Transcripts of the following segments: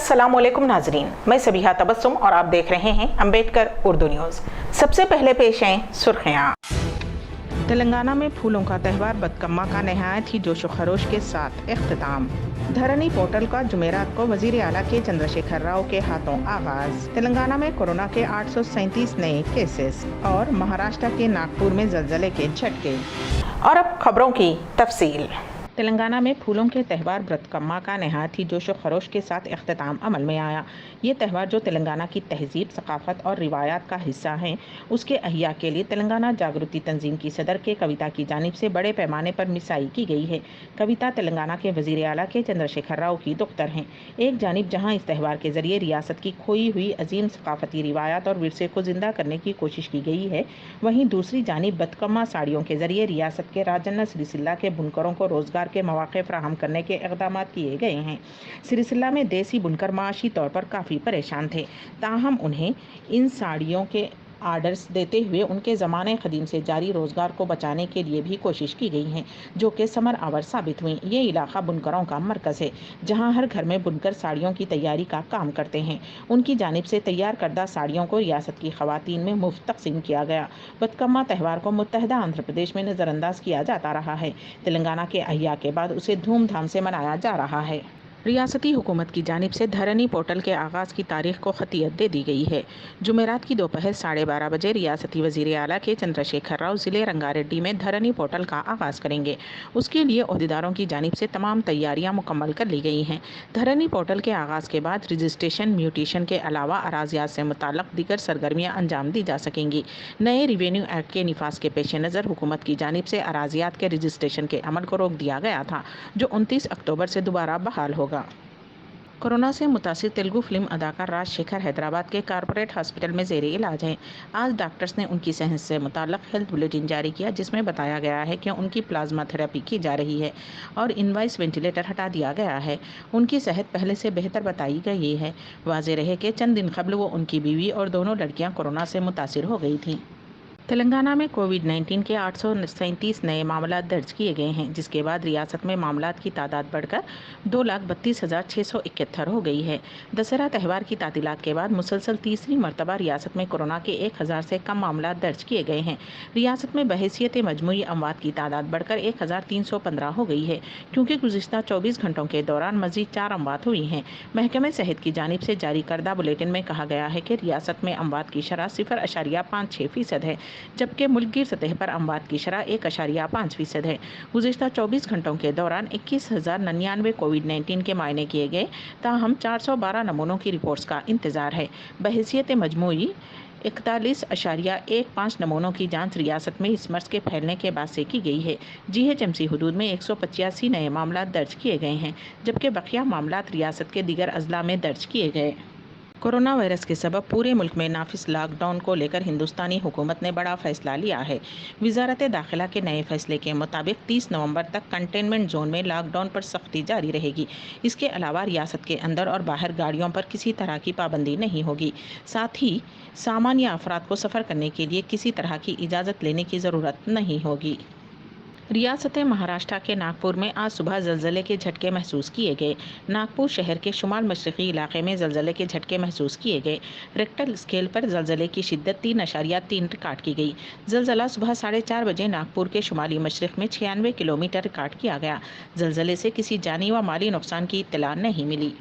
अस्सलाम वालेकुम नाजरीन, मैं सबिहा तबस्सुम और आप देख रहे हैं अम्बेडकर उर्दू न्यूज़। सबसे पहले पेश हैं सुर्खियाँ। तेलंगाना में फूलों का त्यौहार बदकम्मा का नहायत ही जोशो खरोश के साथ इख्तिताम। धरनी पोर्टल का जुमेरात को वजीर आला के चंद्रशेखर राव के हाथों आगाज। तेलंगाना में कोरोना के 837 नए केसेस और महाराष्ट्र के नागपुर में जलजले के झटके। और अब खबरों की तफसील। तेलंगाना में फूलों के त्यौहार बदकम्मा का नहायत ही जोशो खरोश के साथ इख्तिताम अमल में आया। ये त्यौहार जो तेलंगाना की तहजीब, सकाफत और रिवायात का हिस्सा हैं, उसके अहिया के लिए तेलंगाना जागृति तंजीम की सदर के कविता की जानिब से बड़े पैमाने पर मिसाई की गई है। कविता तेलंगाना के वजीर आला के चंद्रशेखर राव की दुख्तर हैं। एक जानिब जहाँ इस त्यौहार के जरिए रियासत की खोई हुई अजीम सकाफती रिवायात और विरसे को जिंदा करने की कोशिश की गई है, वहीं दूसरी जानिब बदकम्मा साड़ियों के जरिए रियासत के राजन्ना सिरिसिल्ला के बुनकरों को रोजगार के मौके फराहम करने के इक़दाम किए गए हैं। सिरिसिल्ला में देसी बुनकर माशी तौर पर काफ़ी परेशान थे, ताहम उन्हें इन साड़ियों के आर्डर्स देते हुए उनके ज़माने क़दीम से जारी रोज़गार को बचाने के लिए भी कोशिश की गई है, जो कि समर आवर साबित हुई। ये इलाका बुनकरों का मरकज़ है, जहां हर घर में बुनकर साड़ियों की तैयारी का काम करते हैं। उनकी जानिब से तैयार करदा साड़ियों को रियासत की ख़वातीन में मुफ्त तक़सीम किया गया। बदकम्मा त्यौहार को मुत्तहदा आंध्र प्रदेश में नज़रअंदाज किया जाता रहा है। तेलंगाना के अहिया के बाद उसे धूमधाम से मनाया जा रहा है। रियासती हुकूमत की जानिब से धरनी पोर्टल के आगाज़ की तारीख को खतियत दे दी गई है। जुमेरात की दोपहर 12:30 बजे रियासती वज़ीर आला के चंद्रशेखर राव ज़िले रंगारेड्डी में धरनी पोर्टल का आगाज़ करेंगे। उसके लिए ओहदेदारों की जानिब से तमाम तैयारियां मुकम्मल कर ली गई हैं। धरनी पोर्टल के आगाज़ के बाद रजिस्ट्रेशन, म्यूटेशन के अलावा अराजियात से मुताल्लिक़ दीगर सरगर्मियाँ अंजाम दी जा सकेंगी। नए रिवेन्यू एक्ट के निफाज के पेश नज़र हुकूमत की जानिब से अराजियात के रजिस्ट्रेशन के अमल को रोक दिया गया था, जो 29 अक्टूबर से दोबारा बहाल होगा। कोरोना से मुतासिर तेलुगु फिल्म अदाकार राजशेखर हैदराबाद के कारपोरेट हॉस्पिटल में ज़ेरे इलाज हैं। आज डॉक्टर्स ने उनकी सेहत से मुताल्लिक़ हेल्थ बुलेटिन जारी किया, जिसमें बताया गया है कि उनकी प्लाज्मा थेरेपी की जा रही है और इनवाइस वेंटिलेटर हटा दिया गया है। उनकी सेहत पहले से बेहतर बताई गई है। वाज़ेह रहे कि चंद दिन कबल वो, उनकी बीवी और दोनों लड़कियाँ कोरोना से मुतासिर हो गई थीं। तेलंगाना में कोविड-19 के 837 नए मामला दर्ज किए गए हैं, जिसके बाद रियासत में मामलात की तादाद बढ़कर 2,32,671 हो गई है। दशहरा त्यौहार की तातीलात के बाद मुसलसल तीसरी मरतबा रियासत में कोरोना के 1,000 से कम मामला दर्ज किए गए हैं। रियासत में बहैसियत मजमूई अमवात की तादाद बढ़कर 1,315 हो गई है, क्योंकि गुज़िश्ता 24 घंटों के दौरान मज़ीद 4 अमवात हुई हैं। महकमे सेहत की जानिब से जारी करदा बुलेटिन में कहा गया है कि रियासत में अमवात की शरह 0.56% है, जबकि मुल्की सतह पर अमवात की शरह 1.5% है। गुज़िश्ता 24 घंटों के दौरान 21,099 कोविड-19 के मायने किए गए, ताहम 412 नमूनों की रिपोर्ट्स का इंतज़ार है। बहैसियत मजमूई 41.15 नमूनों की जांच रियासत में इस मर्ज़ के फैलने के बाद से की गई है। GHMC हुदूद में 185 नए मामला दर्ज किए गए हैं, जबकि बकिया मामलात रियासत के दीगर अजला में दर्ज किए गए। कोरोना वायरस के सबब पूरे मुल्क में नाफिस लॉकडाउन को लेकर हिंदुस्तानी हुकूमत ने बड़ा फैसला लिया है। वज़ारत दाखिला के नए फैसले के मुताबिक 30 नवंबर तक कंटेनमेंट जोन में लॉकडाउन पर सख्ती जारी रहेगी। इसके अलावा रियासत के अंदर और बाहर गाड़ियों पर किसी तरह की पाबंदी नहीं होगी। साथ ही सामान या अफराद को सफ़र करने के लिए किसी तरह की इजाज़त लेने की ज़रूरत नहीं होगी। रियासत महाराष्ट्र के नागपुर में आज सुबह जलजले के झटके महसूस किए गए। नागपुर शहर के शुमाल मशरक़ी इलाके में जलजले के झटके महसूस किए गए। रेक्टर स्केल पर जलजले की शिद्दत 3.3 रिकॉर्ड की गई। जलजला सुबह 4:30 बजे नागपुर के शुमाली मशरक़ में 96 किलोमीटर रिकॉर्ड किया गया। जलजले से किसी जानी व माली नुकसान की इत्तला नहीं मिली।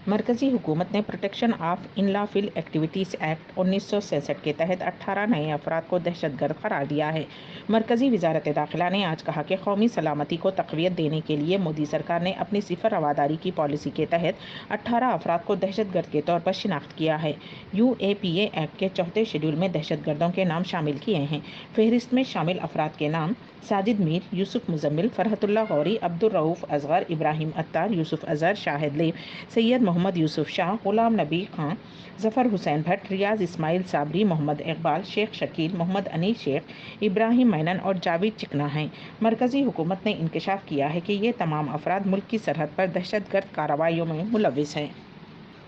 मरकज़ी हुकूमत ने प्रोटेक्शन ऑफ इनलॉफुल एक्टिविटीज़ एक्ट 1966 के तहत 18 नए अफराद को दहशतगर्द करार दिया है। मरकज़ी वज़ारत दाखिला ने आज कहा कि कौमी सलामती को तक़वियत देने के लिए मोदी सरकार ने अपनी सिफर रवादारी की पॉलिसी के तहत 18 अफराद को दहशतगर्द के तौर पर शिनाख्त किया है। UAPA एक्ट के 4थे शेड्यूल में दहशतगर्दों के नाम शामिल किए हैं। फहरिस्त में शामिल अफराद के नाम साजिद मीर, यूसुफ मुजम्मिल, फरहतुल्लाह गौरी, अब्दुल रऊफ़ असगर, इब्राहिम अत्तार, यूसुफ अज़हर, शाहिद लेब, सैयद मोहम्मद यूसुफ शाह, गुलाम नबी खां, ज़फ़र हुसैन भट्ट, रियाज इस्माइल साबरी, मोहम्मद इकबाल, शेख शकील, मोहम्मद अनीस शेख, इब्राहिम मैनन और जावेद चिकना हैं। मरकज़ी हुकूमत ने इंकशाफ किया है कि ये तमाम अफराद मुल्क की सरहद पर दहशतगर्द कार्रवाइयों में मुलव्विस हैं।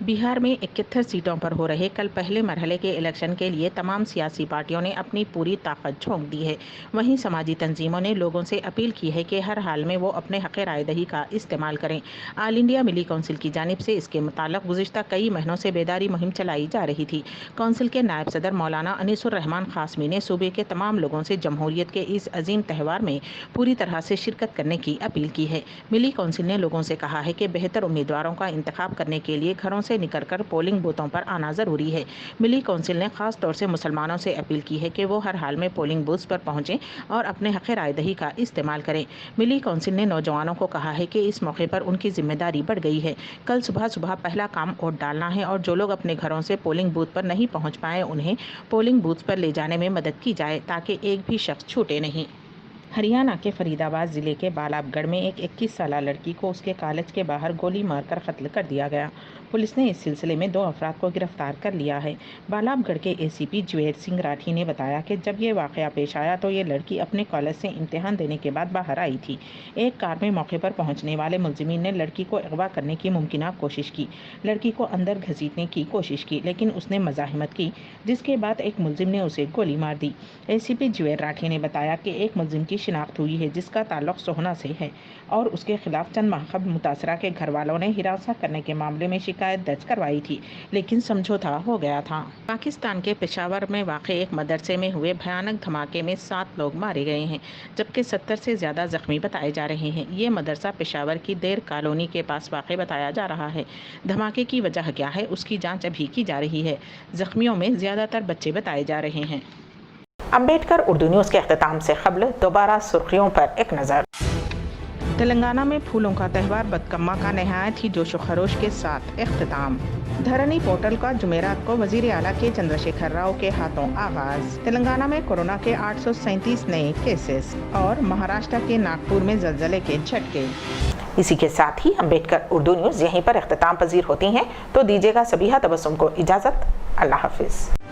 बिहार में 71 सीटों पर हो रहे कल पहले मरहले के इलेक्शन के लिए तमाम सियासी पार्टियों ने अपनी पूरी ताकत झोंक दी है। वहीं समाजी तंजीमों ने लोगों से अपील की है कि हर हाल में वो अपने हक़ राय दही का इस्तेमाल करें। ऑल इंडिया मिली काउंसिल की जानिब से इसके मुताल्लिक़ गुज़िश्ता कई महीनों से बेदारी मुहिम चलाई जा रही थी। काउंसिल के नायब सदर मौलाना अनीसुर रहमान क़ासमी ने सूबे के तमाम लोगों से जमहूरियत के इस अजीम त्यौहार में पूरी तरह से शिरकत करने की अपील की है। मिली काउंसिल ने लोगों से कहा है कि बेहतर उम्मीदवारों का इंतखाब करने के लिए घरों से निकलकर पोलिंग बूथों पर आना ज़रूरी है। मिली काउंसिल ने खास तौर से मुसलमानों से अपील की है कि वो हर हाल में पोलिंग बूथ्स पर पहुंचें और अपने हक़ राय दही का इस्तेमाल करें। मिली काउंसिल ने नौजवानों को कहा है कि इस मौके पर उनकी जिम्मेदारी बढ़ गई है। कल सुबह सुबह पहला काम वोट डालना है और जो लोग अपने घरों से पोलिंग बूथ पर नहीं पहुँच पाए उन्हें पोलिंग बूथ पर ले जाने में मदद की जाए ताकि एक भी शख्स छूटे नहीं। हरियाणा के फरीदाबाद ज़िले के बालाबगढ़ में एक 21 साला लड़की को उसके कॉलेज के बाहर गोली मारकर कत्ल कर दिया गया। पुलिस ने इस सिलसिले में 2 अफराद को गिरफ्तार कर लिया है। बालाबगढ़ के एसीपी जुएर सिंह राठी ने बताया कि जब ये वाक़या पेश आया तो ये लड़की अपने कॉलेज से इम्तिहान देने के बाद बाहर आई थी। एक कार में मौके पर पहुंचने वाले मुलजिमीन ने लड़की को अगवा करने की मुमकिन कोशिश की। लड़की को अंदर घसीटने की कोशिश की लेकिन उसने मज़ाहिमत की, जिसके बाद एक मुलजिम ने उसे गोली मार दी। एसीपी जुएर राठी ने बताया कि एक मुलजिम की शिनाख्त हुई है जिसका ताल्लुक सोहना से है और उसके खिलाफ चंद माह कबल मुतासरा के घर वालों ने हिरासत करने के मामले में शिकायत दर्ज करवाई थी लेकिन समझौता हो गया था। पाकिस्तान के पेशावर में वाक़े एक मदरसे में हुए भयानक धमाके में 7 लोग मारे गए हैं जबकि 70 से ज़्यादा जख्मी बताए जा रहे हैं। ये मदरसा पेशावर की देर कॉलोनी के पास वाक़े बताया जा रहा है। धमाके की वजह क्या है उसकी जाँच अभी की जा रही है। जख्मियों में ज़्यादातर बच्चे बताए जा रहे हैं। अम्बेडकर उर्दू न्यूज़ के अख्तिताम से क़ब्ल दोबारा सुर्खियों पर एक नज़र। तेलंगाना में फूलों का त्यौहार बदकम्मा का नहायत ही जोश व खरोश के साथ इख्तिताम। धरनी पोर्टल का जुमेरात को वज़ीर आला के चंद्रशेखर राव के हाथों आगाज। तेलंगाना में कोरोना के 837 नए केसेस और महाराष्ट्र के नागपुर में ज़लज़ले के झटके। इसी के साथ ही अम्बेडकर उर्दू न्यूज़ यहीं पर इख्तिताम पजीर होती हैं, तो दीजिएगा सबीहा तबस्सुम को इजाज़त। अल्लाह हाफिज़।